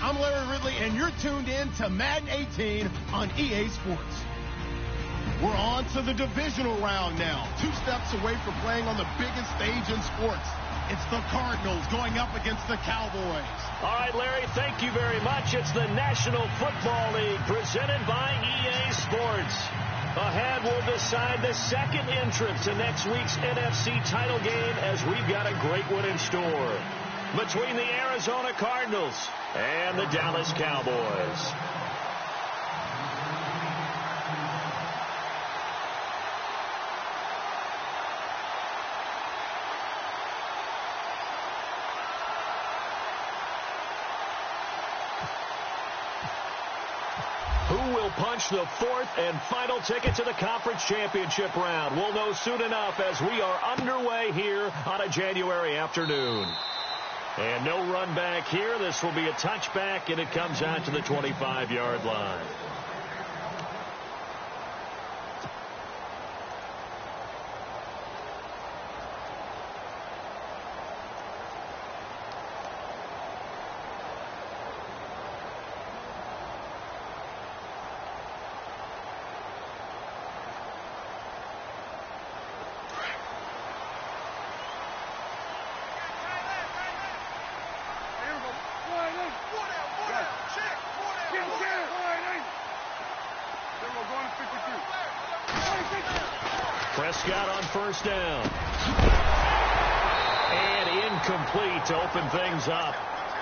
I'm Larry Ridley, and you're tuned in to Madden 18 on EA Sports. We're on to the divisional round now. 2 steps away from playing on the biggest stage in sports. It's the Cardinals going up against the Cowboys. All right, Larry, thank you very much. It's the National Football League presented by EA Sports. Ahead, we'll decide the second entrance in next week's NFC title game as we've got a great one in store between the Arizona Cardinals and the Dallas Cowboys. Who will punch the fourth and final ticket to the conference championship round? We'll know soon enough as we are underway here on a January afternoon. And no run back here. This will be a touchback, and it comes out to the 25-yard line. Prescott on first down. And incomplete to open things up.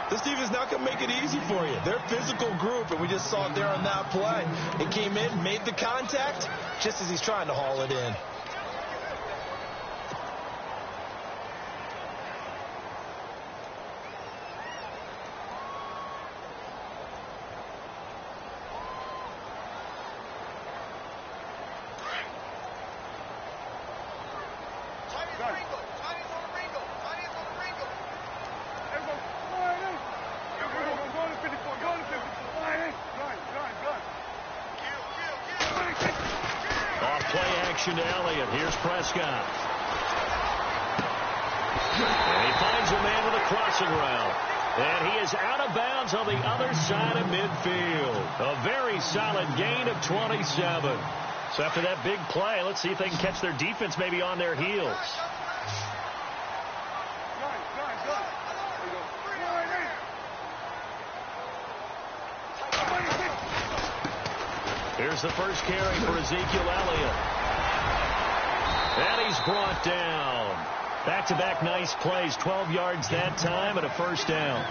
This defense not going to make it easy for you. They're a physical group, and we just saw it there on that play. It came in, made the contact, just as he's trying to haul it in. To Elliott. Here's Prescott. And he finds a man with a crossing route. And he is out of bounds on the other side of midfield. A very solid gain of 27. So after that big play, let's see if they can catch their defense maybe on their heels. Here's the first carry for Ezekiel Elliott. And he's brought down. Back-to-back nice plays. 12 yards that time and a first down.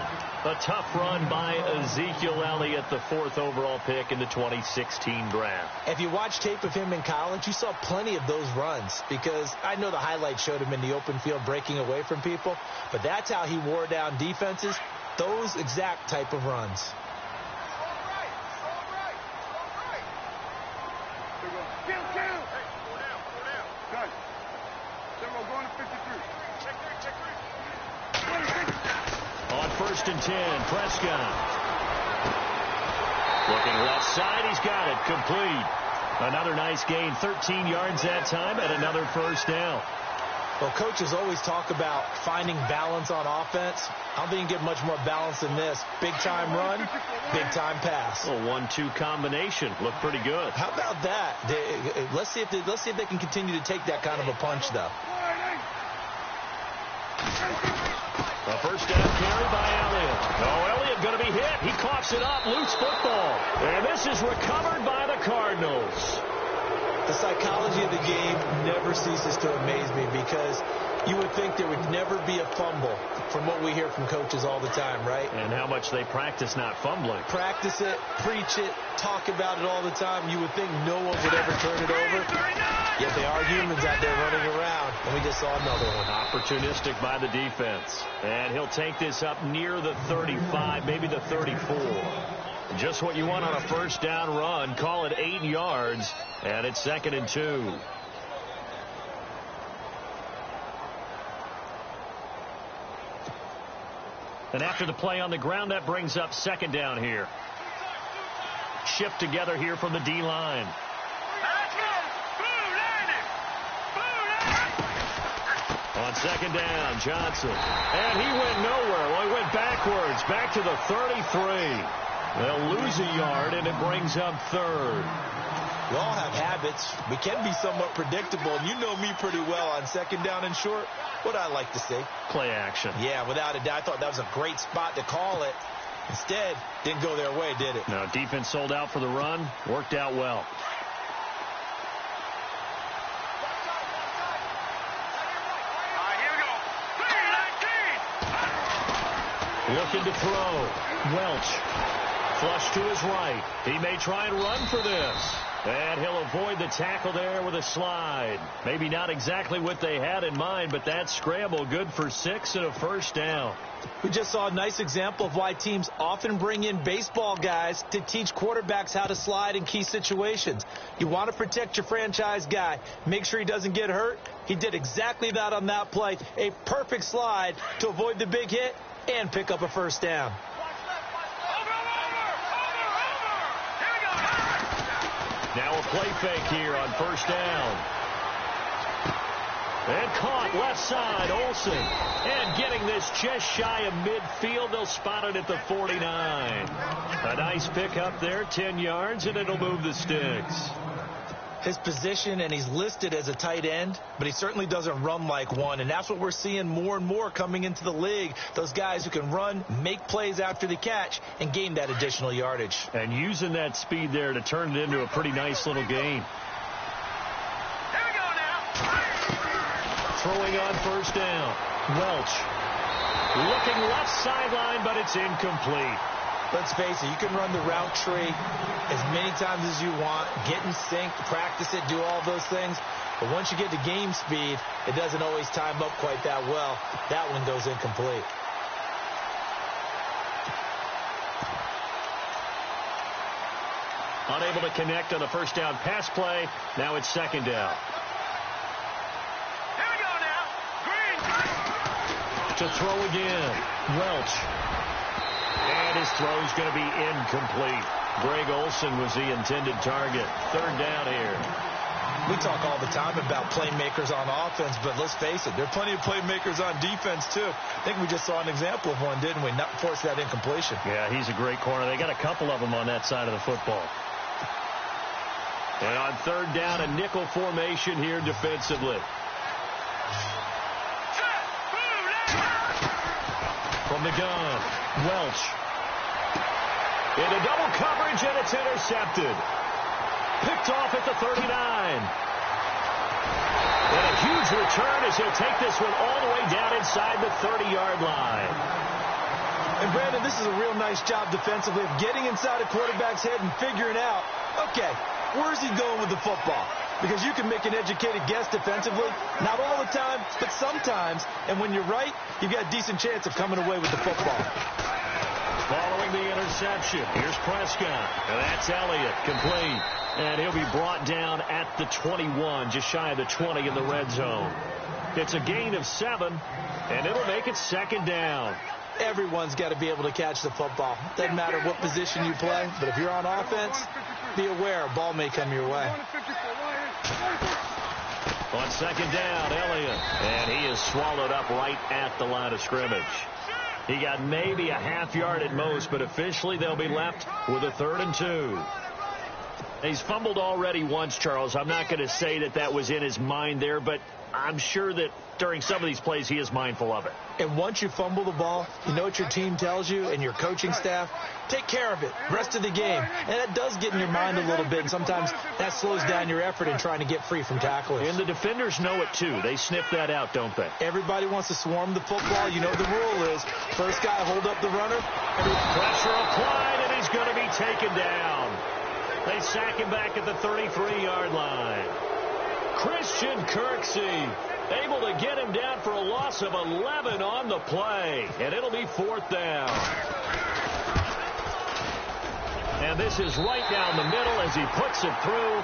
A tough run by Ezekiel Elliott, the 4th overall pick in the 2016 draft. If you watch tape of him in college, you saw plenty of those runs because I know the highlights showed him in the open field breaking away from people, but that's how he wore down defenses, those exact type of runs. On 1st and 10, Prescott. Looking left side, he's got it. Complete. Another nice gain, 13 yards that time, and another first down. Well, coaches always talk about finding balance on offense. I don't think you can get much more balance than this. Big-time run, big-time pass. A 1-2 combination. Looked pretty good. How about that? Let's see if they can continue to take that kind of a punch, though. A first down carry by Elliott. Oh, Elliott going to be hit. He coughs it up. Loose football. And this is recovered by the Cardinals. The psychology of the game never ceases to amaze me because you would think there would never be a fumble from what we hear from coaches all the time, right? And how much they practice not fumbling. Practice it, preach it, talk about it all the time. You would think no one would ever turn it over. Yet they are humans out there running around, and we just saw another one. Opportunistic by the defense. And he'll take this up near the 35, maybe the 34. Just what you want on a first down run. Call it 8 yards, and it's 2nd and 2. And after the play on the ground, that brings up 2nd down here. Shift together here from the D-line. On On second down, Johnson. And he went nowhere. Well, he went backwards, back to the 33. They'll lose a yard, and it brings up third. We all have habits. We can be somewhat predictable, and you know me pretty well on second down and short. What I like to see. Play action. Yeah, without a doubt. I thought that was a great spot to call it. Instead, didn't go their way, did it? No, defense sold out for the run. Worked out well. Looking to throw. Welch. Flush to his right. He may try and run for this. And he'll avoid the tackle there with a slide. Maybe not exactly what they had in mind, but that scramble good for 6 and a first down. We just saw a nice example of why teams often bring in baseball guys to teach quarterbacks how to slide in key situations. You want to protect your franchise guy. Make sure he doesn't get hurt. He did exactly that on that play. A perfect slide to avoid the big hit and pick up a first down. Now a play fake here on first down. And caught left side, Olsen. And getting this just shy of midfield, they'll spot it at the 49. A nice pickup there, 10 yards, and it'll move the sticks. His position, and he's listed as a tight end, but he certainly doesn't run like one, and that's what we're seeing more and more coming into the league. Those guys who can run, make plays after the catch, and gain that additional yardage. And using that speed there to turn it into a pretty nice little gain. Here we go now. Throwing on first down. Welch. Looking left sideline, but it's incomplete. Let's face it, you can run the route tree as many times as you want, get in sync, practice it, do all those things. But once you get to game speed, it doesn't always time up quite that well. That one goes incomplete. Unable to connect on the first down pass play. Now it's second down. Here we go now. Green. To throw again. Welch. And his throw's going to be incomplete. Greg Olsen was the intended target. Third down here. We talk all the time about playmakers on offense, but let's face it, there are plenty of playmakers on defense, too. I think we just saw an example of one, didn't we? Not force that incompletion. Yeah, he's a great corner. They got a couple of them on that side of the football. And on third down, a nickel formation here defensively. From the gun, Welch. Into double coverage, and it's intercepted. Picked off at the 39. And a huge return as he'll take this one all the way down inside the 30-yard line. And, Brandon, this is a real nice job defensively of getting inside a quarterback's head and figuring out, okay, where's he going with the football? Because you can make an educated guess defensively. Not all the time, but sometimes. And when you're right, you've got a decent chance of coming away with the football. Following the interception, here's Prescott. And that's Elliott, complete. And he'll be brought down at the 21, just shy of the 20 in the red zone. It's a gain of 7, and it'll make it second down. Everyone's got to be able to catch the football. Doesn't matter what position you play, but if you're on offense, be aware a ball may come your way. On second down, Elliott. And he is swallowed up right at the line of scrimmage. He got maybe a half yard at most, but officially they'll be left with a 3rd and 2. He's fumbled already once, Charles. I'm not going to say that that was in his mind there, but I'm sure that during some of these plays he is mindful of it. And once you fumble the ball, you know what your team tells you and your coaching staff? Take care of it. Rest of the game. And that does get in your mind a little bit, and sometimes that slows down your effort in trying to get free from tacklers. And the defenders know it, too. They sniff that out, don't they? Everybody wants to swarm the football. You know what the rule is. First guy hold up the runner. Pressure applied, and he's going to be taken down. They sack him back at the 33-yard line. Christian Kirksey able to get him down for a loss of 11 on the play. And it'll be 4th down. And this is right down the middle as he puts it through.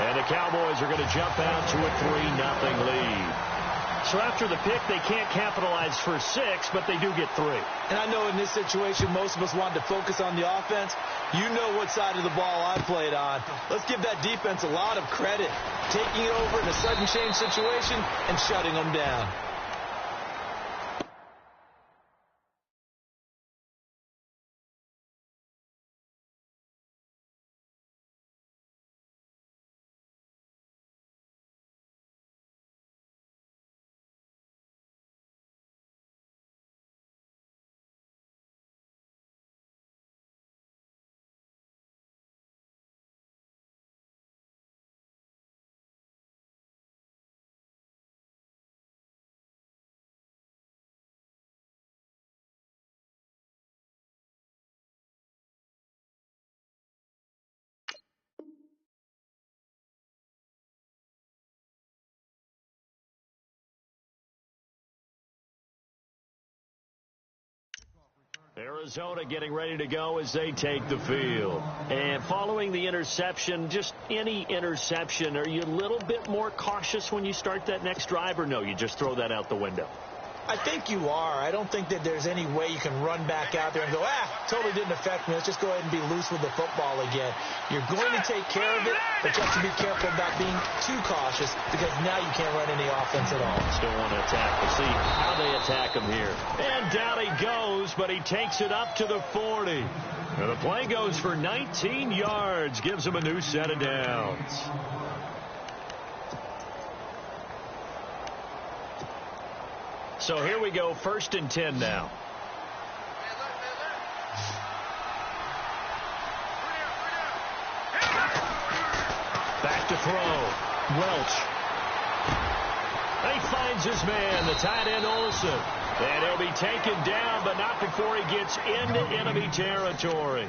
And the Cowboys are going to jump out to a 3-0 lead. So after the pick, they can't capitalize for 6, but they do get 3. And I know in this situation, most of us wanted to focus on the offense. You know what side of the ball I played on. Let's give that defense a lot of credit. Taking it over in a sudden change situation and shutting them down. Arizona getting ready to go as they take the field. And following the interception, just any interception, are you a little bit more cautious when you start that next drive, or no, you just throw that out the window? I think you are. I don't think that there's any way you can run back out there and go, totally didn't affect me. Let's just go ahead and be loose with the football again. You're going to take care of it, but you have to be careful about being too cautious because now you can't run any offense at all. Still want to attack. We'll see how they attack him here. And down he goes, but he takes it up to the 40. And the play goes for 19 yards, gives him a new set of downs. So here we go, 1st and 10 now. Back to throw. Welch. He finds his man, the tight end Olsen. And he'll be taken down, but not before he gets into enemy territory.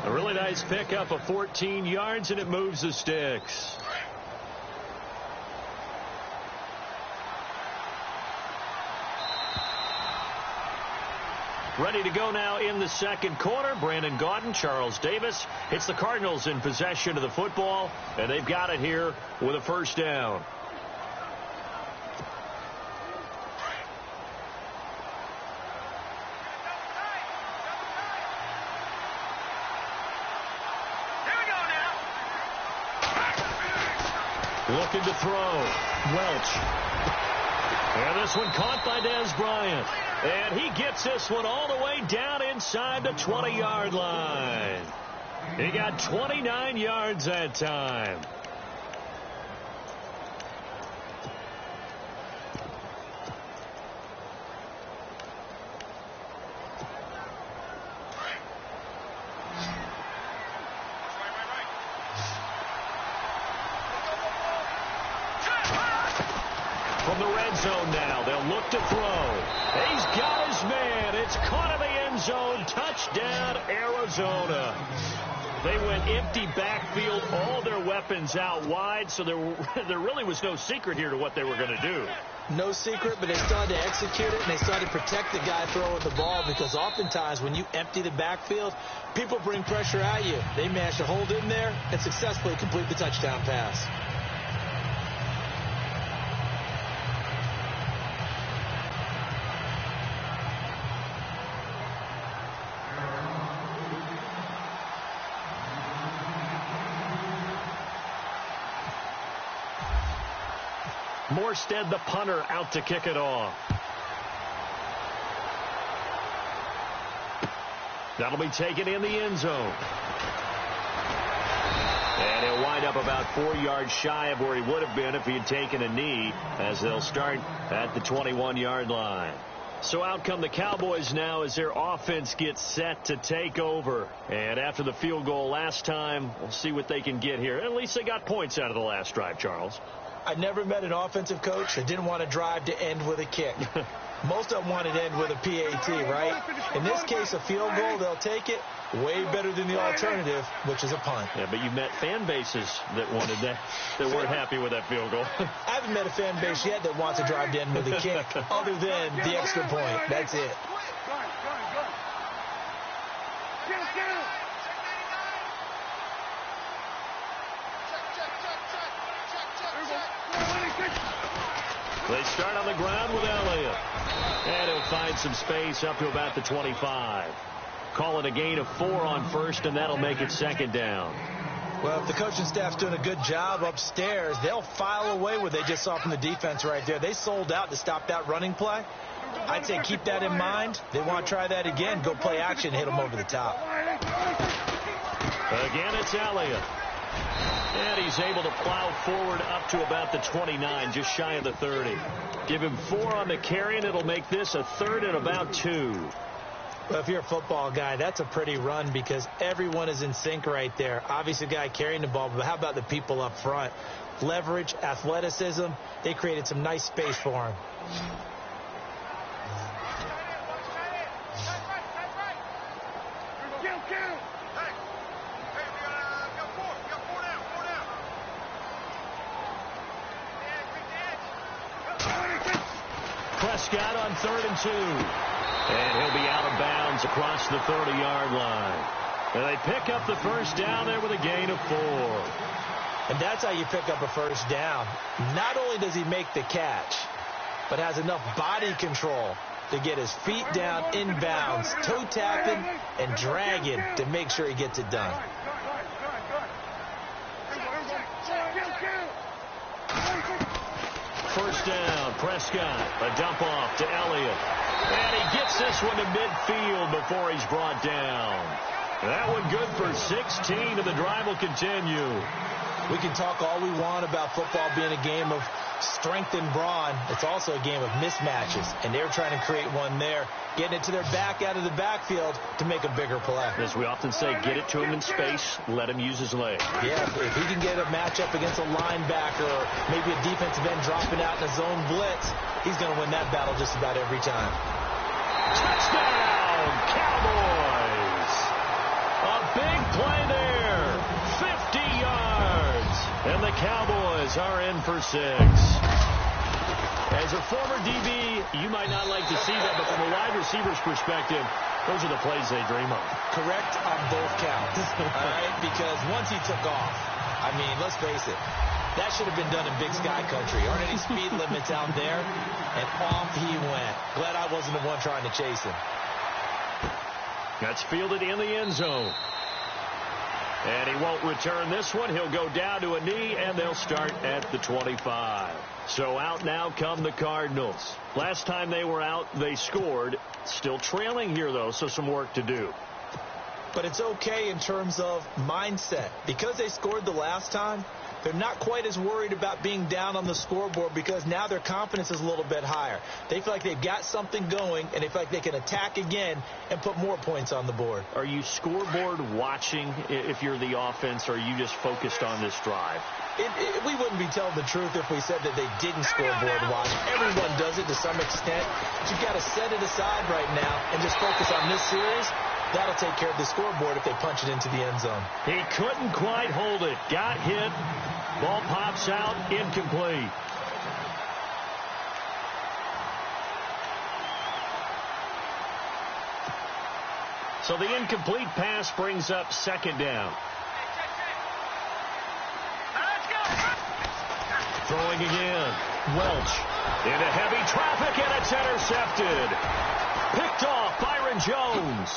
A really nice pickup of 14 yards, and it moves the sticks. Ready to go now in the second quarter. Brandon Gaudin, Charles Davis. It's the Cardinals in possession of the football, and they've got it here with a first down. Looking to throw. Welch. And this one caught by Dez Bryant. And he gets this one all the way down inside the 20-yard line. He got 29 yards that time. From the red zone now, they'll look to throw. He's got his man. It's caught in the end zone. Touchdown, Arizona. They went empty backfield, all their weapons out wide, so there really was no secret here to what they were going to do. No secret, but they still had to execute it, and they still had to protect the guy throwing the ball because oftentimes when you empty the backfield, people bring pressure at you. They managed to hold in there and successfully complete the touchdown pass. Morstead, the punter, out to kick it off. That'll be taken in the end zone. And he'll wind up about 4 yards shy of where he would have been if he had taken a knee, as they'll start at the 21-yard line. So out come the Cowboys now as their offense gets set to take over. And after the field goal last time, we'll see what they can get here. At least they got points out of the last drive, Charles. I never met an offensive coach that didn't want to drive to end with a kick. Most of them want to end with a PAT, right? In this case, a field goal, they'll take it. Way better than the alternative, which is a punt. Yeah, but you met fan bases that wanted that, that weren't happy with that field goal. I haven't met a fan base yet that wants to drive to end with a kick, other than the extra point. That's it. They start on the ground with Elliott. And he'll find some space up to about the 25. Call it a gain of 4 on first, and that'll make it second down. Well, if the coaching staff's doing a good job upstairs, they'll file away what they just saw from the defense right there. They sold out to stop that running play. I'd say keep that in mind. They want to try that again. Go play action, hit them over the top. Again, it's Elliott. And he's able to plow forward up to about the 29, just shy of the 30. Give him 4 on the carry, and it'll make this a 3rd and about 2. Well, if you're a football guy, that's a pretty run because everyone is in sync right there. Obviously, the guy carrying the ball, but how about the people up front? Leverage, athleticism, they created some nice space for him. Prescott on 3rd and 2. And he'll be out of bounds across the 30-yard line. And they pick up the first down there with a gain of 4. And that's how you pick up a first down. Not only does he make the catch, but has enough body control to get his feet down inbounds, toe tapping and dragging to make sure he gets it done. First down, Prescott, a dump off to Elliott. And he gets this one to midfield before he's brought down. That one good for 16, and the drive will continue. We can talk all we want about football being a game of strength and brawn. It's also a game of mismatches, and they're trying to create one there, getting it to their back out of the backfield to make a bigger play. As we often say, get it to him in space, let him use his leg. Yeah, if he can get a matchup against a linebacker or maybe a defensive end dropping out in a zone blitz, he's going to win that battle just about every time. Touchdown, Cowboys! A big play there, 50 yards, and the Cowboys are in for 6. As a former DB, you might not like to see that, but from a wide receiver's perspective, those are the plays they dream of. Correct on both counts, all right? Because once he took off, I mean, let's face it, that should have been done in Big Sky Country. Aren't any speed limits out there? And off he went. Glad I wasn't the one trying to chase him. That's fielded in the end zone. And he won't return this one. He'll go down to a knee, and they'll start at the 25. So out now come the Cardinals. Last time they were out, they scored. Still trailing here, though, so some work to do. But it's okay in terms of mindset. Because they scored the last time, they're not quite as worried about being down on the scoreboard because now their confidence is a little bit higher. They feel like they've got something going, and they feel like they can attack again and put more points on the board. Are you scoreboard watching if you're the offense, or are you just focused on this drive? We wouldn't be telling the truth if we said that they didn't scoreboard watch. Everyone does it to some extent. But you've got to set it aside right now and just focus on this series. That'll take care of the scoreboard if they punch it into the end zone. He couldn't quite hold it. Got hit. Ball pops out. Incomplete. So the incomplete pass brings up second down. Throwing again. Welch into heavy traffic, and it's intercepted. Picked off Byron Jones.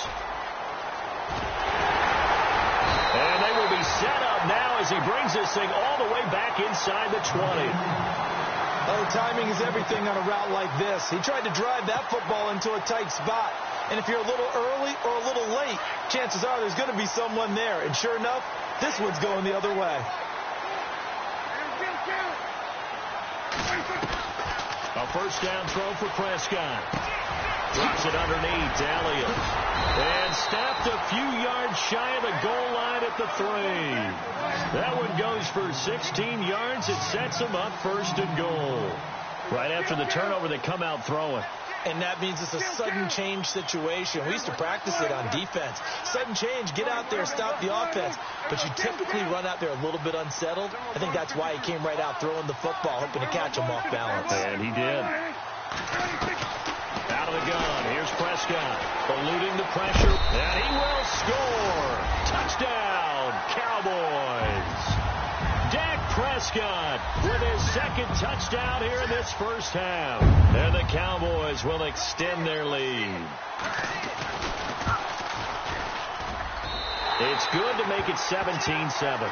And they will be set up now as he brings this thing all the way back inside the 20. Oh, timing is everything on a route like this. He tried to drive that football into a tight spot. And if you're a little early or a little late, chances are there's going to be someone there. And sure enough, this one's going the other way. A first down throw for Prescott. Drops it underneath to Elliott. And snapped a few yards shy of the goal line at the 3. That one goes for 16 yards. It sets them up first and goal. Right after the turnover, they come out throwing. And that means it's a sudden change situation. We used to practice it on defense. Sudden change, get out there, stop the offense. But you typically run out there a little bit unsettled. I think that's why he came right out throwing the football, hoping to catch him off balance. And he did. Out of the gun, here's Prescott, eluding the pressure, and he will score. Touchdown, Cowboys. Dak Prescott with his second touchdown here in this first half. And the Cowboys will extend their lead. It's good to make it 17-7.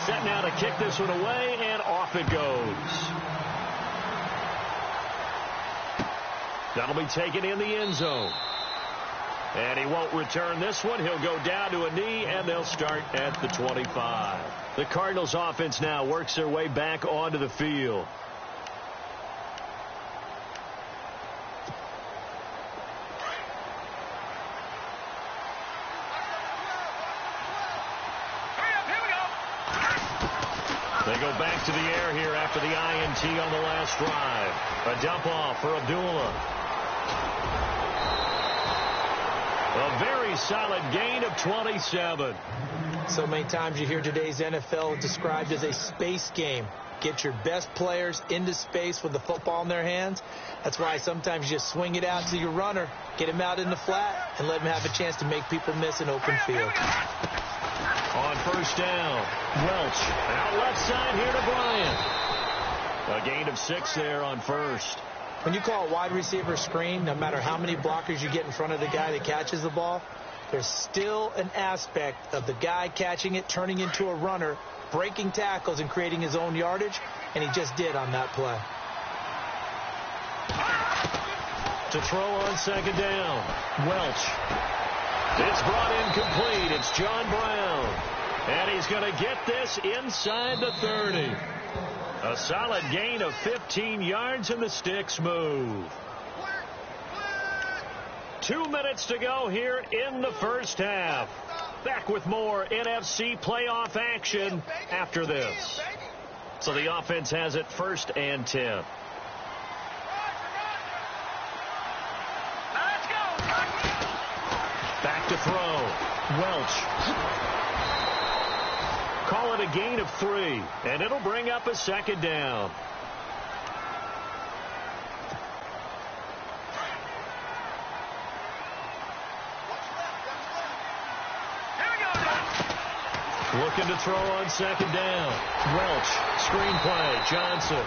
Set now to kick this one away, and off it goes. That'll be taken in the end zone. And he won't return this one. He'll go down to a knee, and they'll start at the 25. The Cardinals offense now works their way back onto the field. They go back to the air here after the INT on the last drive. A dump off for Abdullah. A very solid gain of 27. So many times you hear today's NFL described as a space game. Get your best players into space with the football in their hands. That's why sometimes you just swing it out to your runner, get him out in the flat, and let him have a chance to make people miss an open field. On first down, Welch out left side here to Bryant. A gain of 6 there on first. When you call a wide receiver screen, no matter how many blockers you get in front of the guy that catches the ball, there's still an aspect of the guy catching it, turning into a runner, breaking tackles and creating his own yardage, and he just did on that play. To throw on second down, Welch. It's brought in complete. It's John Brown. And he's going to get this inside the 30. A solid gain of 15 yards, and the sticks move. 2 minutes to go here in the first half. Back with more NFC playoff action after this. So the offense has it 1st and 10. Back to throw. Welch. Call it a gain of 3, and it'll bring up a second down. Looking to throw on second down. Welch, screenplay, Johnson.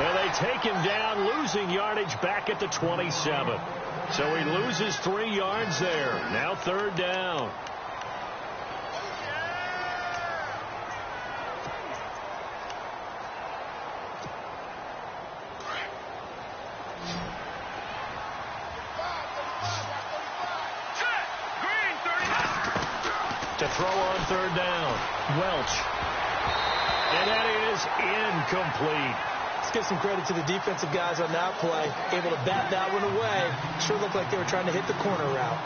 And they take him down, losing yardage back at the 27. So he loses 3 yards there. Now 3rd down. To throw on 3rd down, Welch. And that is incomplete. Let's give some credit to the defensive guys on that play. Able to bat that one away. Sure looked like they were trying to hit the corner route.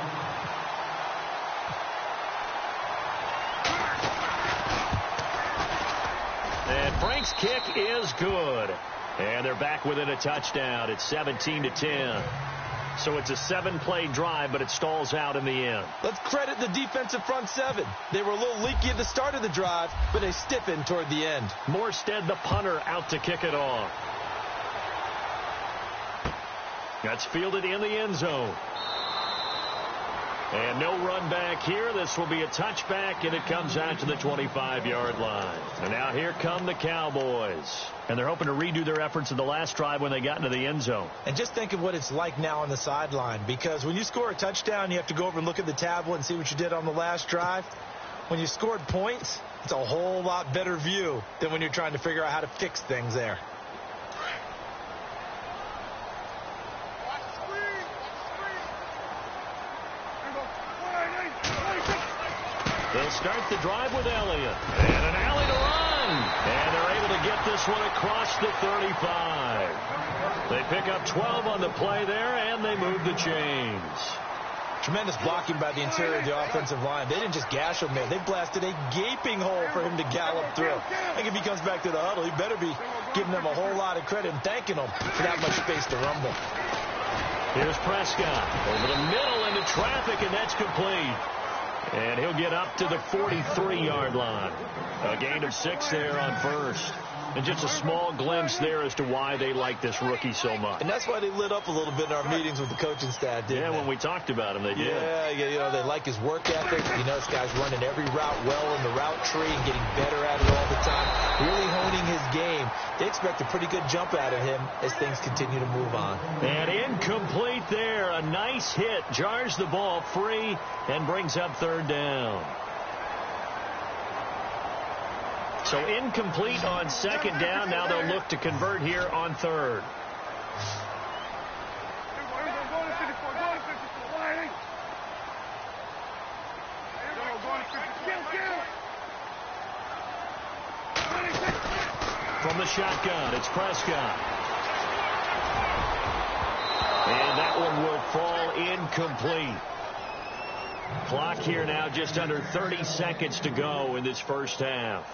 And Frank's kick is good. And they're back within a touchdown. It's 17-10. So it's a 7-play drive, but it stalls out in the end. Let's credit the defensive front 7. They were a little leaky at the start of the drive, but they stiffened toward the end. Morstead, the punter, out to kick it off. That's fielded in the end zone. And no run back here. This will be a touchback, and it comes out to the 25-yard line. And now here come the Cowboys. And they're hoping to redo their efforts in the last drive when they got into the end zone. And just think of what it's like now on the sideline, because when you score a touchdown, you have to go over and look at the tablet and see what you did on the last drive. When you scored points, it's a whole lot better view than when you're trying to figure out how to fix things there. They'll start the drive with Elliott. And an alley to run. And they're able to get this one across the 35. They pick up 12 on the play there, and they move the chains. Tremendous blocking by the interior of the offensive line. They didn't just gash him there. They blasted a gaping hole for him to gallop through. I think if he comes back to the huddle, he better be giving them a whole lot of credit and thanking them for that much space to rumble. Here's Prescott over the middle into traffic, and that's complete. And he'll get up to the 43-yard line. A gain of 6 there on first. And just a small glimpse there as to why they like this rookie so much. And that's why they lit up a little bit in our meetings with the coaching staff, didn't they? When we talked about him, they did. Yeah, you know, they like his work ethic. You know, this guy's running every route well in the route tree and getting better at it all the time. Really honing his game. They expect a pretty good jump out of him as things continue to move on. And incomplete there. A nice hit. Jars the ball free and brings up 3rd down. So incomplete on 2nd down. Now they'll look to convert here on 3rd. From the shotgun, it's Prescott. And that one will fall incomplete. Clock here now just under 30 seconds to go in this first half.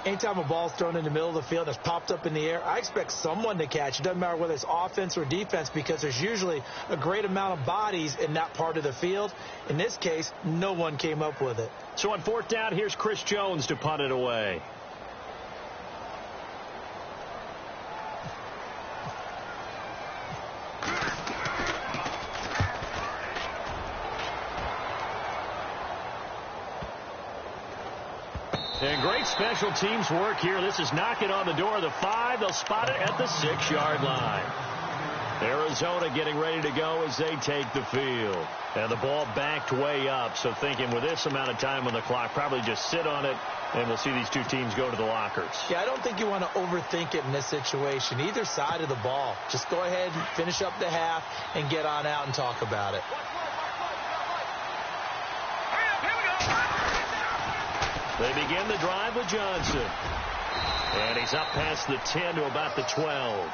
Anytime a ball's thrown in the middle of the field and it's popped up in the air, I expect someone to catch. It doesn't matter whether it's offense or defense, because there's usually a great amount of bodies in that part of the field. In this case, no one came up with it. So on fourth down, here's Chris Jones to punt it away. And great special teams work here. This is knocking on the door of the 5. They'll spot it at the 6-yard line. Arizona getting ready to go as they take the field. And the ball backed way up, so thinking with this amount of time on the clock, probably just sit on it, and we'll see these two teams go to the lockers. Yeah, I don't think you want to overthink it in this situation. Either side of the ball. Just go ahead and finish up the half and get on out and talk about it. They begin the drive with Johnson. And he's up past the 10 to about the 12.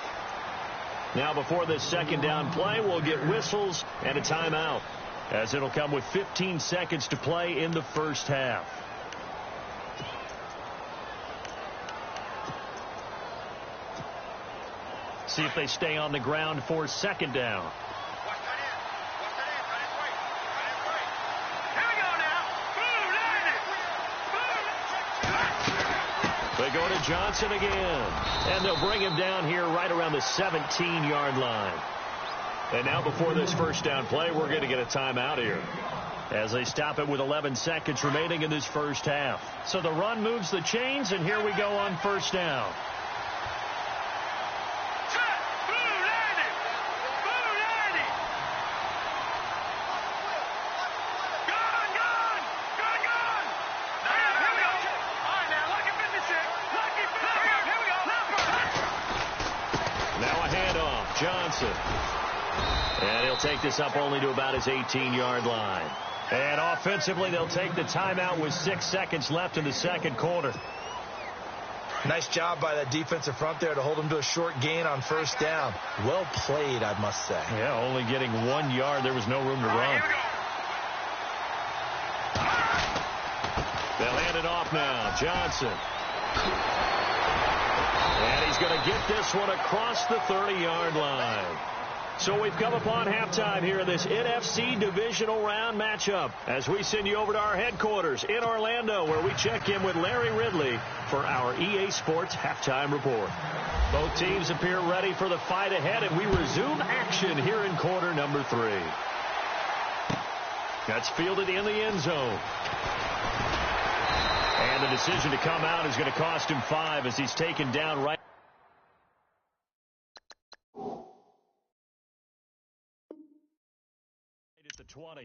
Now before this second down play, we'll get whistles and a timeout, as it'll come with 15 seconds to play in the first half. See if they stay on the ground for second down. They go to Johnson again, and they'll bring him down here right around the 17-yard line. And now before this first down play, we're going to get a timeout here, as they stop it with 11 seconds remaining in this first half. So the run moves the chains, and here we go on first down. Johnson. And he'll take this up only to about his 18-yard line. And offensively, they'll take the timeout with 6 seconds left in the second quarter. Nice job by that defensive front there to hold them to a short gain on first down. Well played, I must say. Yeah, only getting 1 yard. There was no room to run. They'll hand it off now. Johnson. And he's going to get this one across the 30-yard line. So we've come upon halftime here in this NFC divisional round matchup, as we send you over to our headquarters in Orlando, where we check in with Larry Ridley for our EA Sports halftime report. Both teams appear ready for the fight ahead, and we resume action here in quarter number 3. That's fielded in the end zone. And the decision to come out is going to cost him 5 as he's taken down right at the 20.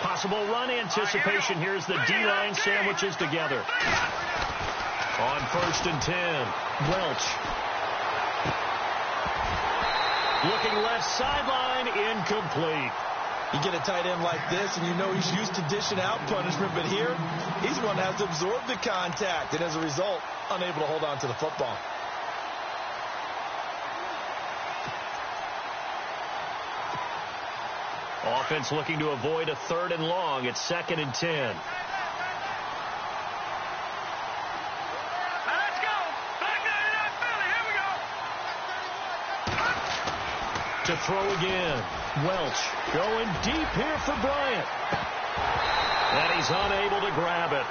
Possible run anticipation. Here's the D-line sandwiches together. On 1st and 10, Welch. Looking left sideline, incomplete. You get a tight end like this, and you know he's used to dishing out punishment, but here, he's one that has to absorb the contact, and as a result, unable to hold on to the football. Offense looking to avoid a 3rd and long. It's 2nd and 10. Let's go. Back there in that belly. Here we go. To throw again. Welch going deep here for Bryant. And he's unable to grab it.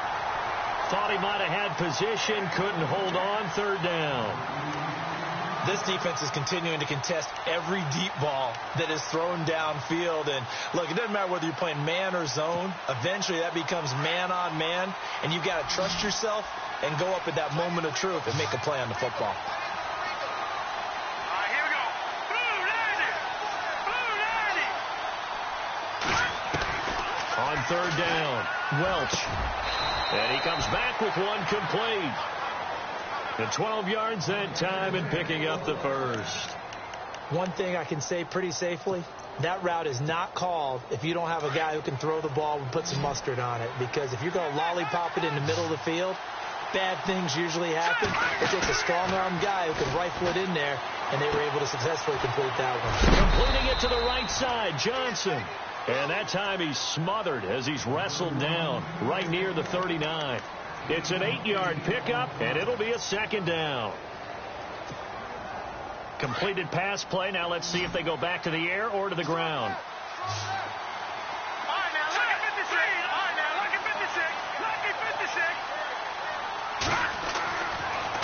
Thought he might have had position. Couldn't hold on. 3rd down. This defense is continuing to contest every deep ball that is thrown downfield. And, look, it doesn't matter whether you're playing man or zone. Eventually, that becomes man-on-man, and you've got to trust yourself and go up at that moment of truth and make a play on the football. All right, here we go. Blue 90. On 3rd down, Welch. And he comes back with one complete. And 12 yards that time and picking up the first. One thing I can say pretty safely, that route is not called if you don't have a guy who can throw the ball and put some mustard on it. Because if you're going to lollipop it in the middle of the field, bad things usually happen. It takes a strong-arm guy who can rifle it in there, and they were able to successfully complete that one. Completing it to the right side, Johnson. And that time he's smothered as he's wrestled down right near the 39. It's an 8-yard pickup, and it'll be a second down. Completed pass play. Now let's see if they go back to the air or to the ground.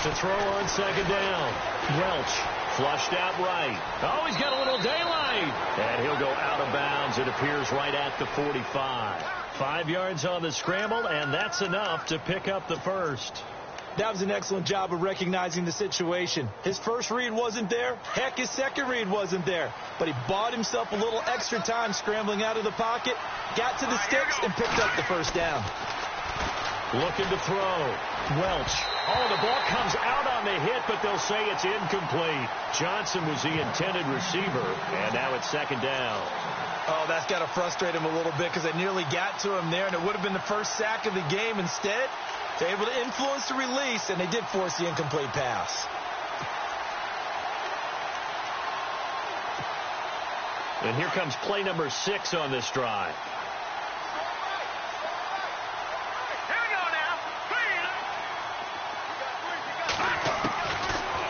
To throw on second down. Welch flushed out right. Oh, he's got a little daylight. And he'll go out of bounds. It appears right at the 45. 5 yards on the scramble, and that's enough to pick up the first. That was an excellent job of recognizing the situation. His first read wasn't there. Heck, his second read wasn't there. But he bought himself a little extra time scrambling out of the pocket, got to the sticks, and picked up the first down. Looking to throw. Welch. Oh, the ball comes out on the hit, but they'll say it's incomplete. Johnson was the intended receiver, and now it's second down. Oh, that's got to frustrate him a little bit because they nearly got to him there, and it would have been the first sack of the game. Instead, they're able to influence the release, and they did force the incomplete pass. And here comes play number 6 on this drive.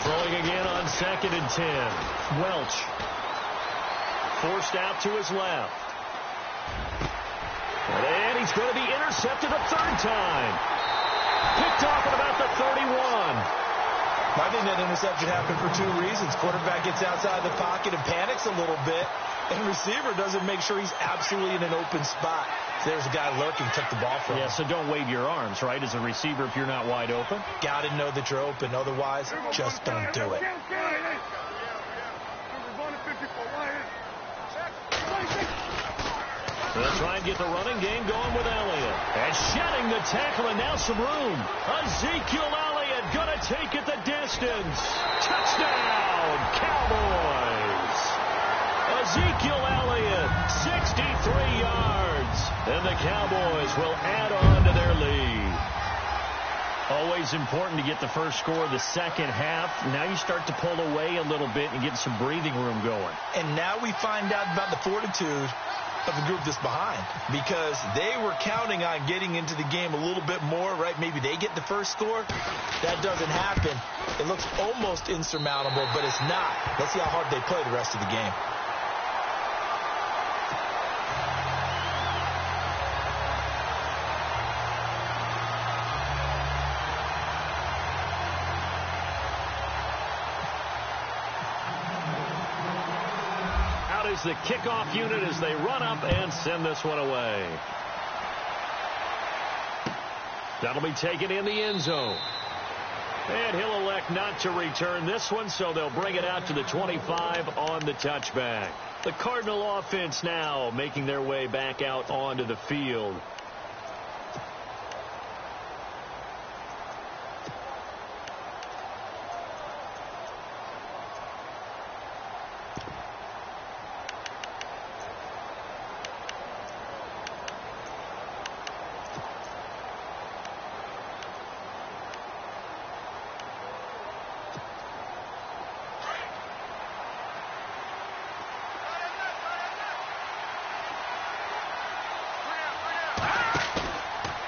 Throwing again on 2nd and 10. Welch. Forced out to his left. And he's going to be intercepted a third time. Picked off at about the 31. I think that interception happened for 2 reasons. Quarterback gets outside the pocket and panics a little bit, and receiver doesn't make sure he's absolutely in an open spot. So there's a guy lurking, took the ball from him. Yeah, so don't wave your arms, right, as a receiver if you're not wide open. Got to know that you're open. Otherwise, just don't do it. They'll try and get the running game going with Elliott. And shedding the tackle, and now some room. Ezekiel Elliott going to take it the distance. Touchdown, Cowboys. Ezekiel Elliott, 63 yards. And the Cowboys will add on to their lead. Always important to get the first score of the second half. Now you start to pull away a little bit and get some breathing room going. And now we find out about the fortitude of the group that's behind, because they were counting on getting into the game a little bit more, right? Maybe they get the first score. That doesn't happen. It looks almost insurmountable, but it's not. Let's see how hard they play the rest of the game. Is the kickoff unit as they run up and send this one away. That'll be taken in the end zone. And he'll elect not to return this one, so they'll bring it out to the 25 on the touchback. The Cardinal offense now making their way back out onto the field.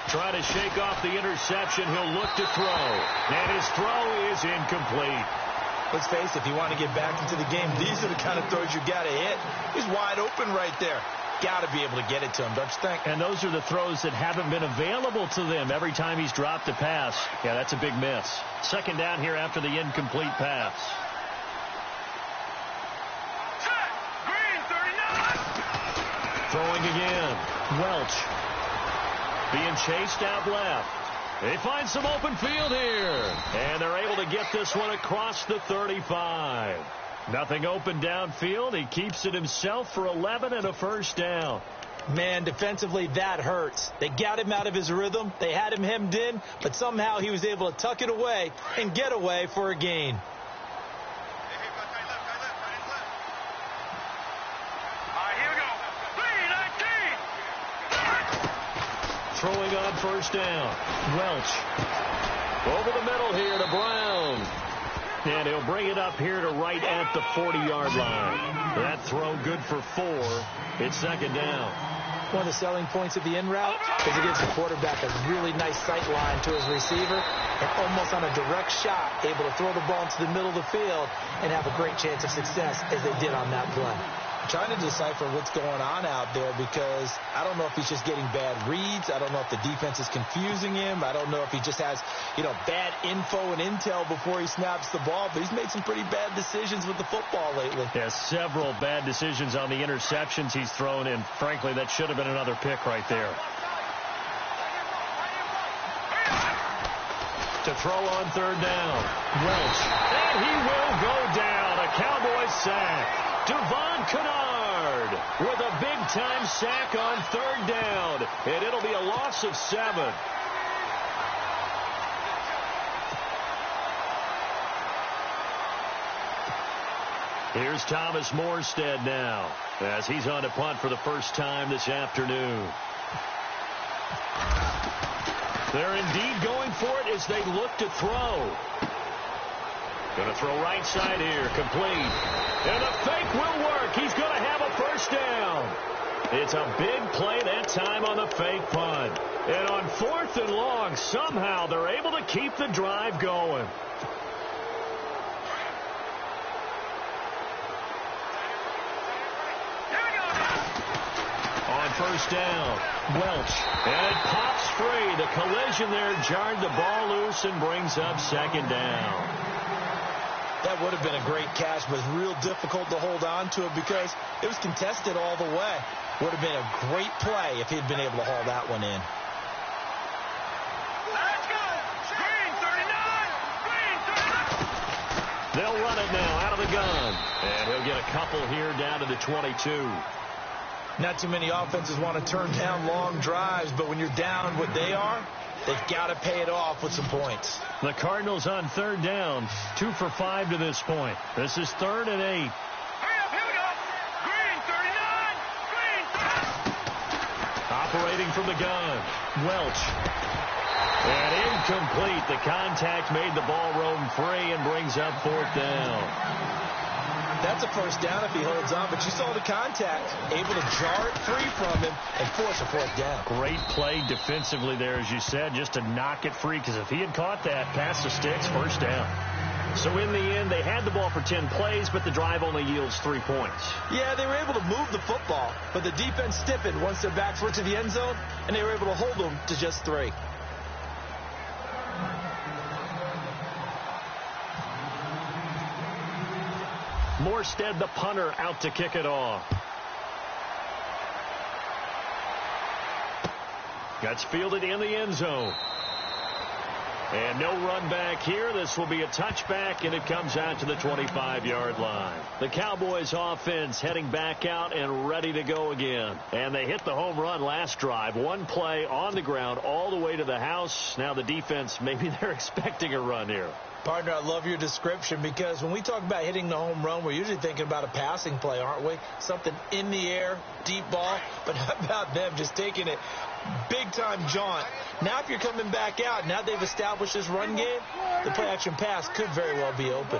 Try to shake off the interception. He'll look to throw. And his throw is incomplete. Let's face it, if you want to get back into the game, these are the kind of throws you got to hit. He's wide open right there. Got to be able to get it to him, don't you think? And those are the throws that haven't been available to them every time he's dropped a pass. Yeah, that's a big miss. Second down here after the incomplete pass. Throwing again. Welch. Being chased out left. They find some open field here. And they're able to get this one across the 35. Nothing open downfield. He keeps it himself for 11 and a first down. Man, defensively, that hurts. They got him out of his rhythm. They had him hemmed in, but somehow he was able to tuck it away and get away for a gain. Here we go. 3-19. Throwing on first down. Welch. Over the middle here to Brown. And he'll bring it up here to right at the 40-yard line. That throw good for 4. It's second down. One of the selling points of the in route is it gives the quarterback a really nice sight line to his receiver and almost on a direct shot able to throw the ball into the middle of the field and have a great chance of success as they did on that play. Trying to decipher what's going on out there because I don't know if he's just getting bad reads. I don't know if the defense is confusing him. I don't know if he just has, bad info and intel before he snaps the ball. But he's made some pretty bad decisions with the football lately. Yeah, several bad decisions on the interceptions he's thrown, and frankly, that should have been another pick right there. To throw on third down. Welch. And he will go down. A Cowboys sack. Devon Kennard with a big-time sack on third down. And it'll be a loss of 7. Here's Thomas Morstead now as he's on to punt for the first time this afternoon. They're indeed going for it as they look to throw. Going to throw right side here, complete. And the fake will work. He's going to have a first down. It's a big play that time on the fake punt. And on 4th and long, somehow they're able to keep the drive going. On first down, Welch. And it pops free. The collision there jarred the ball loose and brings up second down. That would have been a great catch, but it's real difficult to hold on to it because it was contested all the way. Would have been a great play if he'd been able to haul that one in. Let's go. Green 39. Green 39. They'll run it now out of the gun. And he'll get a couple here down to the 22. Not too many offenses want to turn down long drives, but when you're down what they are, they've got to pay it off with some points. The Cardinals on third down, 2 for 5 to this point. This is 3rd and 8. Hurry up, here we go. Green 39. Green 39. Operating from the gun, Welch. And incomplete. The contact made the ball roam free and brings up 4th down. That's a first down if he holds on, but you saw the contact, able to jar it free from him and force a 4th down. Great play defensively there, as you said, just to knock it free, because if he had caught that, past the sticks, first down. So in the end, they had the ball for 10 plays, but the drive only yields 3 points. Yeah, they were able to move the football, but the defense stiffened once their backs were to the end zone, and they were able to hold them to just 3. Morstead, the punter, out to kick it off. Gets fielded in the end zone. And no run back here. This will be a touchback, and it comes out to the 25-yard line. The Cowboys offense heading back out and ready to go again. And they hit the home run last drive. One play on the ground all the way to the house. Now the defense, maybe they're expecting a run here. Partner, I love your description because when we talk about hitting the home run, we're usually thinking about a passing play, aren't we? Something in the air, deep ball. But how about them just taking it big-time jaunt? Now if you're coming back out, now they've established this run game, the play-action pass could very well be open.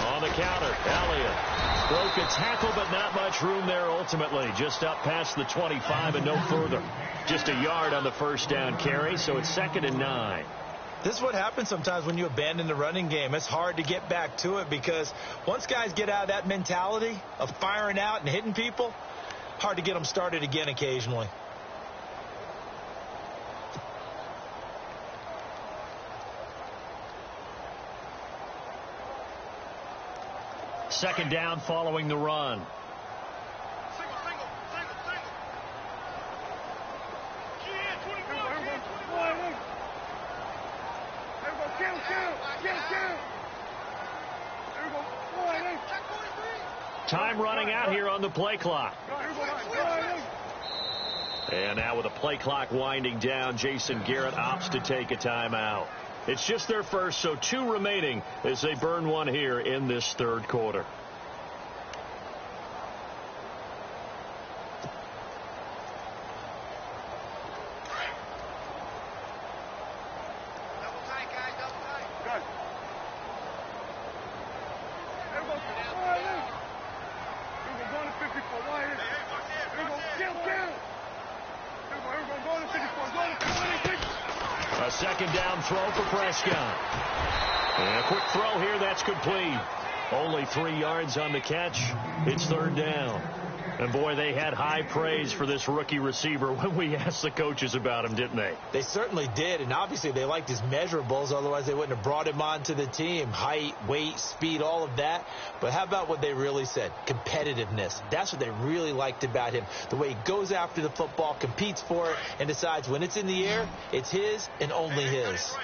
On the counter, Elliott broke a tackle, but not much room there ultimately. Just up past the 25 and no further. Just a yard on the first down carry, so it's 2nd and 9. This is what happens sometimes when you abandon the running game. It's hard to get back to it because once guys get out of that mentality of firing out and hitting people, hard to get them started again occasionally. Second down following the run. time running out here on the play clock. And now with the play clock winding down, Jason Garrett opts to take a timeout. It's just their first, so 2 remaining as they burn one here in this third quarter. A second down throw for Prescott. And a quick throw here, that's complete. Only 3 yards on the catch. It's third down. And boy, they had high praise for this rookie receiver when we asked the coaches about him, didn't they? They certainly did, and obviously they liked his measurables, otherwise they wouldn't have brought him onto the team. Height, weight, speed, all of that. But how about what they really said? Competitiveness. That's what they really liked about him. The way he goes after the football, competes for it, and decides when it's in the air, it's his and only his.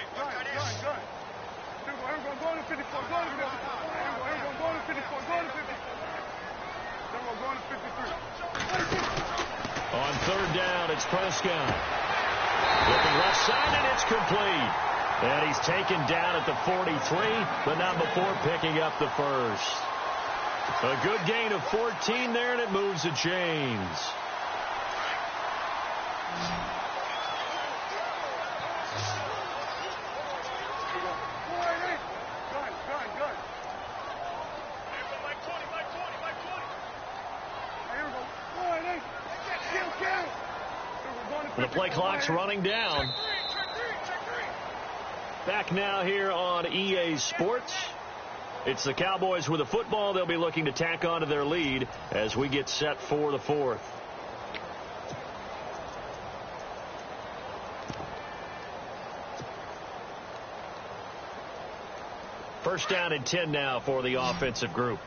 On third down, it's Prescott. Looking left side, and it's complete. And he's taken down at the 43, but not before picking up the first. A good gain of 14 there, and it moves the chains. The play clock's running down. Back now here on EA Sports. It's the Cowboys with the football. They'll be looking to tack onto their lead as we get set for the fourth. First down and 10 now for the offensive group.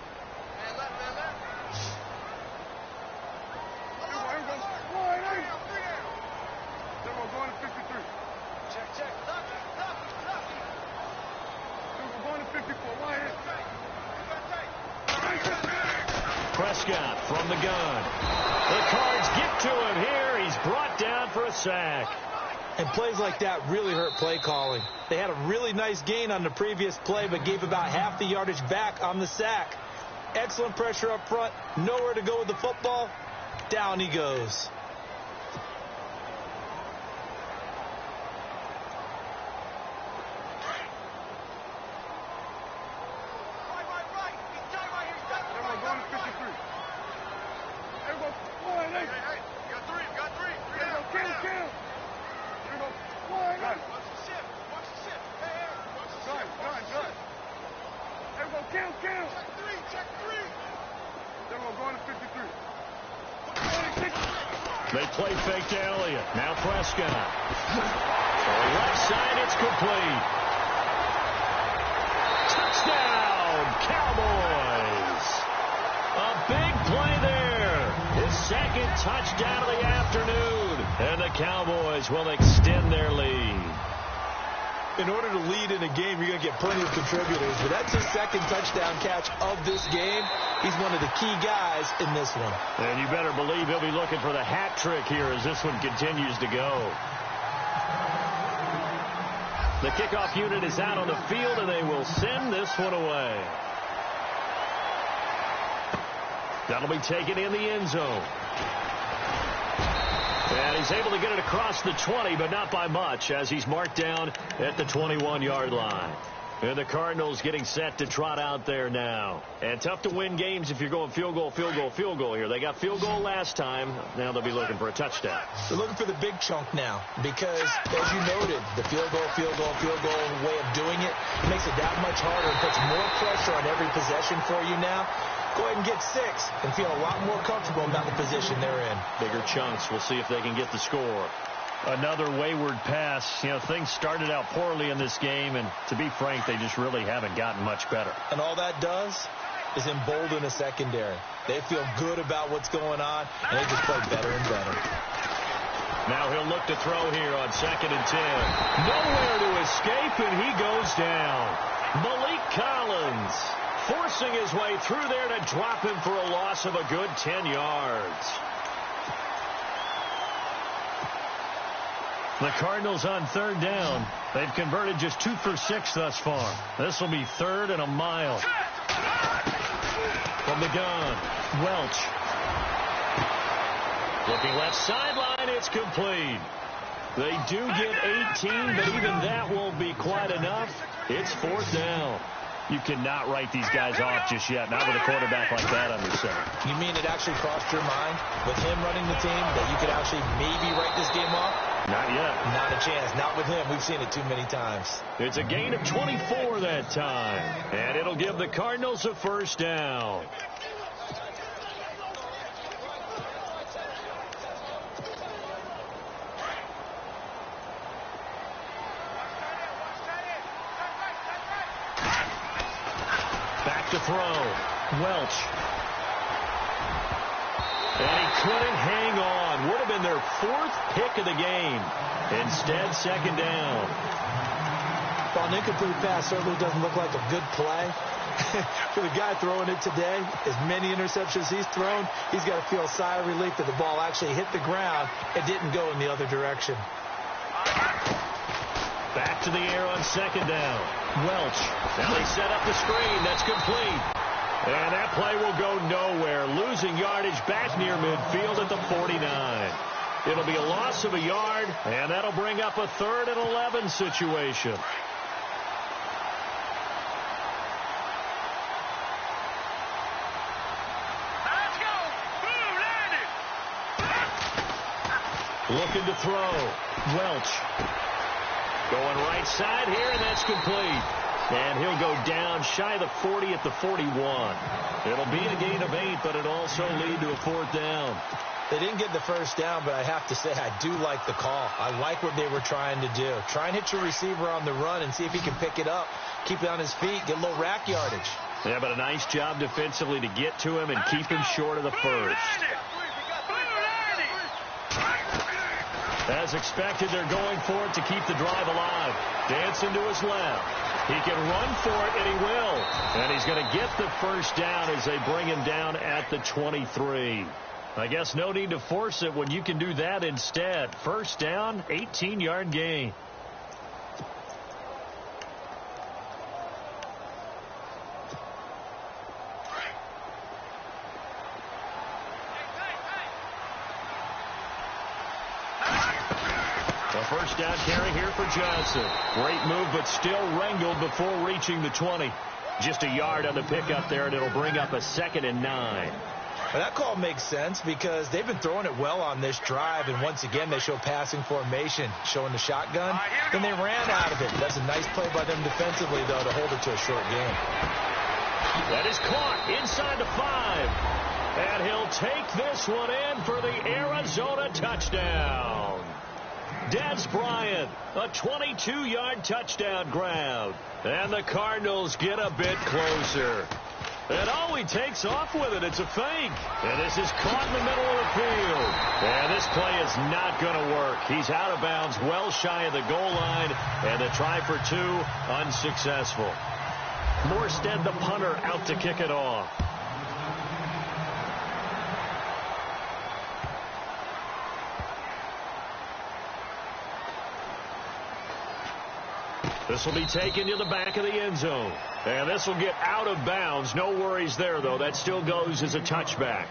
Prescott from the gun. The Cards get to him here. He's brought down for a sack. And plays like that really hurt play calling. They had a really nice gain on the previous play, but gave about half the yardage back on the sack. Excellent pressure up front. Nowhere to go with the football. Down he goes. They play fake to Elliott. Now Prescott. On the left side, it's complete. Touchdown, Cowboys. A big play there. His second touchdown of the afternoon. And the Cowboys will extend their lead. In order to lead in a game, you're going to get plenty of contributors. But that's his second touchdown catch of this game. He's one of the key guys in this one. And you better believe he'll be looking for the hat trick here as this one continues to go. The kickoff unit is out on the field, and they will send this one away. That'll be taken in the end zone. And he's able to get it across the 20, but not by much, as he's marked down at the 21-yard line. And the Cardinals getting set to trot out there now. And tough to win games if you're going field goal, field goal, field goal here. They got field goal last time. Now they'll be looking for a touchdown. They're looking for the big chunk now because, as you noted, the field goal way of doing it makes it that much harder and puts more pressure on every possession for you now. Go ahead and get 6 and feel a lot more comfortable about the position they're in. Bigger chunks. We'll see if they can get the score. Another wayward pass. You know, things started out poorly in this game, and to be frank, they just really haven't gotten much better. And all that does is embolden a secondary. They feel good about what's going on, and they just play better and better. Now he'll look to throw here on 2nd and 10. Nowhere to escape, and he goes down. Malik Collins forcing his way through there to drop him for a loss of a good 10 yards. The Cardinals on third down. They've converted just 2 for 6 thus far. This will be 3rd and a mile. From the gun, Welch. Looking left sideline, it's complete. They do get 18, but even that won't be quite enough. It's 4th down. You cannot write these guys off just yet, not with a quarterback like that under center. You mean it actually crossed your mind with him running the team that you could actually maybe write this game off? Not yet. Not a chance. Not with him. We've seen it too many times. It's a gain of 24 that time, and it'll give the Cardinals a first down. To throw. Welch. And he couldn't hang on. Would have been their 4th pick of the game. Instead, 2nd down. Well, an incomplete pass certainly doesn't look like a good play. For the guy throwing it today, as many interceptions he's thrown, he's got to feel a sigh of relief that the ball actually hit the ground and didn't go in the other direction. Back to the air on 2nd down. Welch. Now they set up the screen. That's complete. And that play will go nowhere. Losing yardage back near midfield at the 49. It'll be a loss of a yard, and that'll bring up a 3rd and 11 situation. Let's go. Boom, landed. Looking to throw. Welch. Going right side here, and that's complete. And he'll go down shy of the 40 at the 41. It'll be a gain of 8, but it'll also lead to a 4th down. They didn't get the first down, but I have to say I do like the call. I like what they were trying to do. Try and hit your receiver on the run and see if he can pick it up, keep it on his feet, get a little rack yardage. Yeah, but a nice job defensively to get to him and keep him short of the first. As expected, they're going for it to keep the drive alive. Dancing to his left. He can run for it, and he will. And he's going to get the first down as they bring him down at the 23. I guess no need to force it when you can do that instead. First down, 18-yard gain. First down carry here for Johnson. Great move, but still wrangled before reaching the 20. Just a yard on the pickup there, and it'll bring up a 2nd and 9. Well, that call makes sense because they've been throwing it well on this drive, and once again they show passing formation, showing the shotgun. Then they ran out of it. That's a nice play by them defensively, though, to hold it to a short game. That is caught inside the 5. And he'll take this one in for the Arizona touchdown. Des Bryant, a 22-yard touchdown grab. And the Cardinals get a bit closer. And he takes off with it. It's a fake. And this is caught in the middle of the field. And this play is not going to work. He's out of bounds, well shy of the goal line. And the try for 2, unsuccessful. Morstead, the punter, out to kick it off. This will be taken to the back of the end zone. And this will get out of bounds. No worries there, though. That still goes as a touchback.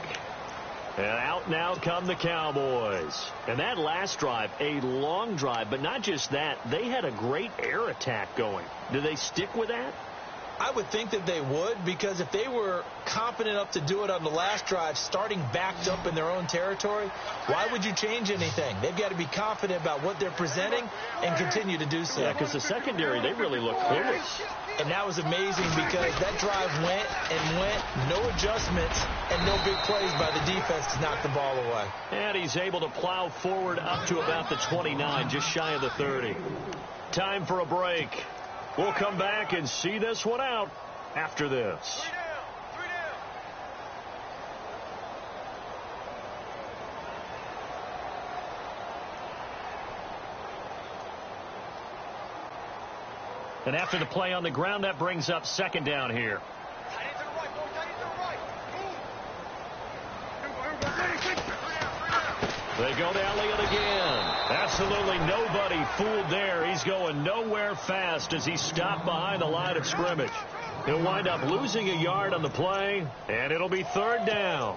And out now come the Cowboys. And that last drive, a long drive, but not just that. They had a great air attack going. Do they stick with that? I would think that they would, because if they were confident enough to do it on the last drive, starting backed up in their own territory, why would you change anything? They've got to be confident about what they're presenting and continue to do so. Yeah, because the secondary, they really look clueless. And that was amazing because that drive went and went, no adjustments, and no big plays by the defense to knock the ball away. And he's able to plow forward up to about the 29, just shy of the 30. Time for a break. We'll come back and see this one out after this. And after the play on the ground, that brings up 2nd down here. They go to Elliott again. Absolutely nobody fooled there. He's going nowhere fast as he's stopped behind the line of scrimmage. He'll wind up losing a yard on the play, and it'll be third down.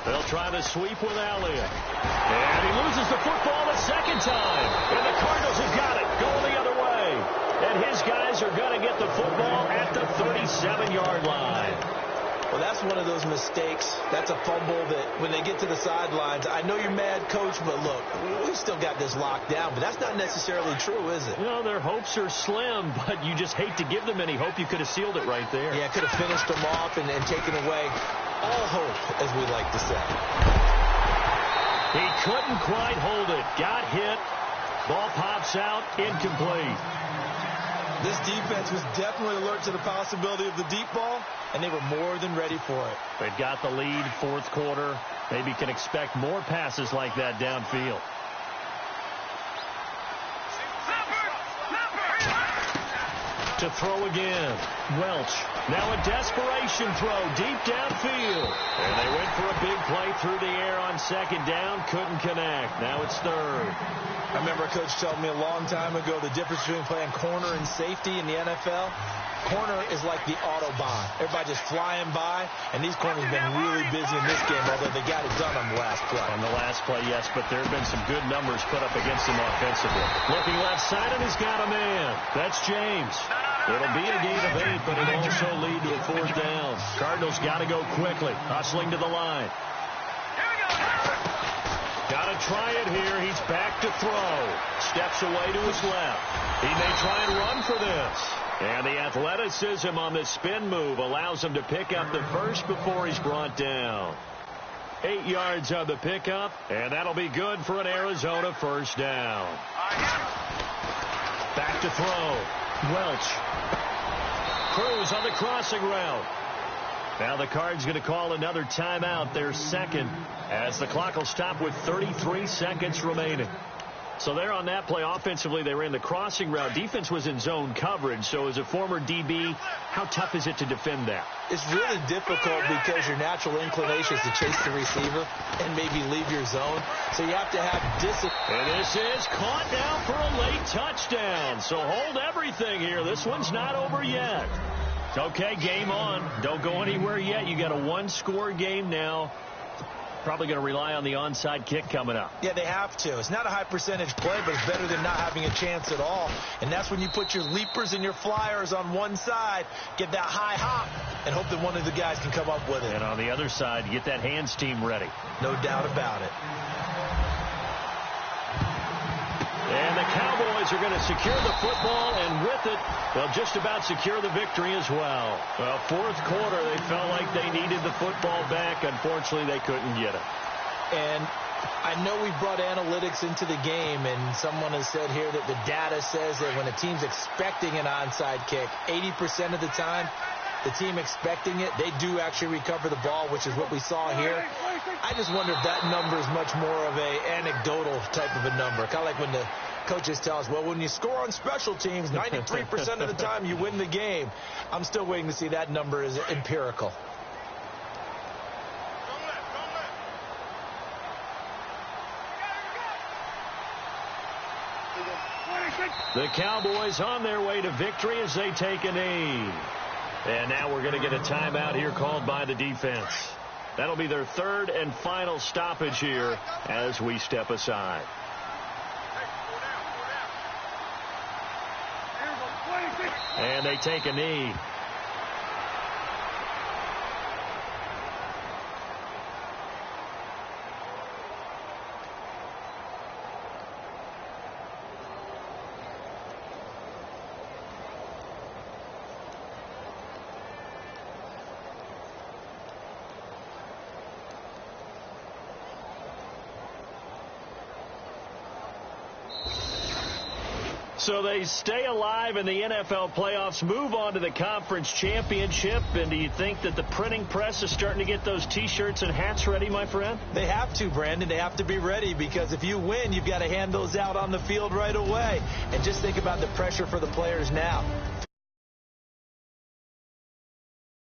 They'll try the sweep with Elliott. And he loses the football the second time. And the Cardinals have got it. Go the other way. And his guys are going to get the football at the 37-yard line. Well, that's one of those mistakes. That's a fumble that when they get to the sidelines, I know you're mad, Coach, but look, we've still got this locked down. But that's not necessarily true, is it? You know, their hopes are slim, but you just hate to give them any hope. You could have sealed it right there. Yeah, could have finished them off and taken away all hope, as we like to say. He couldn't quite hold it. Got hit. Ball pops out. Incomplete. This defense was definitely alert to the possibility of the deep ball, and they were more than ready for it. They've got the lead, fourth quarter. Maybe can expect more passes like that downfield. To throw again. Welch. Now a desperation throw deep downfield. And they went for a big play through the air on second down. Couldn't connect. Now it's third. I remember a coach telling me a long time ago the difference between playing corner and safety in the NFL. Corner is like the Autobahn. Everybody just flying by, and these corners have been really busy in this game, although they got it done on the last play. On the last play, yes, but there have been some good numbers put up against him offensively. Looking left side, and he's got a man. That's James. It'll be a gain of 8, but it'll also lead to a fourth down. Cardinals got to go quickly, hustling to the line. Got to try it here. He's back to throw. Steps away to his left. He may try and run for this. And the athleticism on the spin move allows him to pick up the first before he's brought down. 8 yards on the pickup, and that'll be good for an Arizona first down. Back to throw. Welch. Cruz on the crossing route. Now the Cards going to call another timeout, their second, as the clock will stop with 33 seconds remaining. So there on that play, offensively, they ran the crossing route. Defense was in zone coverage. So as a former DB, how tough is it to defend that? It's really difficult because your natural inclination is to chase the receiver and maybe leave your zone. So you have to have discipline. And this is caught now for a late touchdown. So hold everything here. This one's not over yet. Okay, game on. Don't go anywhere yet. You got a one-score game now. Probably going to rely on the onside kick coming up. Yeah, they have to. It's not a high percentage play, but it's better than not having a chance at all. And that's when you put your leapers and your flyers on one side, get that high hop, and hope that one of the guys can come up with it. And on the other side, get that hands team ready. No doubt about it. And the Cowboys are going to secure the football, and with it, they'll just about secure the victory as well. Well, fourth quarter, they felt like they needed the football back. Unfortunately, they couldn't get it. And I know we brought analytics into the game, and someone has said here that the data says that when a team's expecting an onside kick, 80% of the time, the team expecting it, they do actually recover the ball, which is what we saw here. I just wonder if that number is much more of a anecdotal type of a number. Kind of like when the coaches tell us, well, when you score on special teams, 93% of the time you win the game. I'm still waiting to see that number is empirical. The Cowboys on their way to victory as they take a knee. And now we're going to get a timeout here called by the defense. That'll be their third and final stoppage here as we step aside. And they take a knee. So they stay alive in the NFL playoffs, move on to the conference championship. And do you think that the printing press is starting to get those T-shirts and hats ready, my friend? They have to, Brandon. They have to be ready because if you win, you've got to hand those out on the field right away. And just think about the pressure for the players now.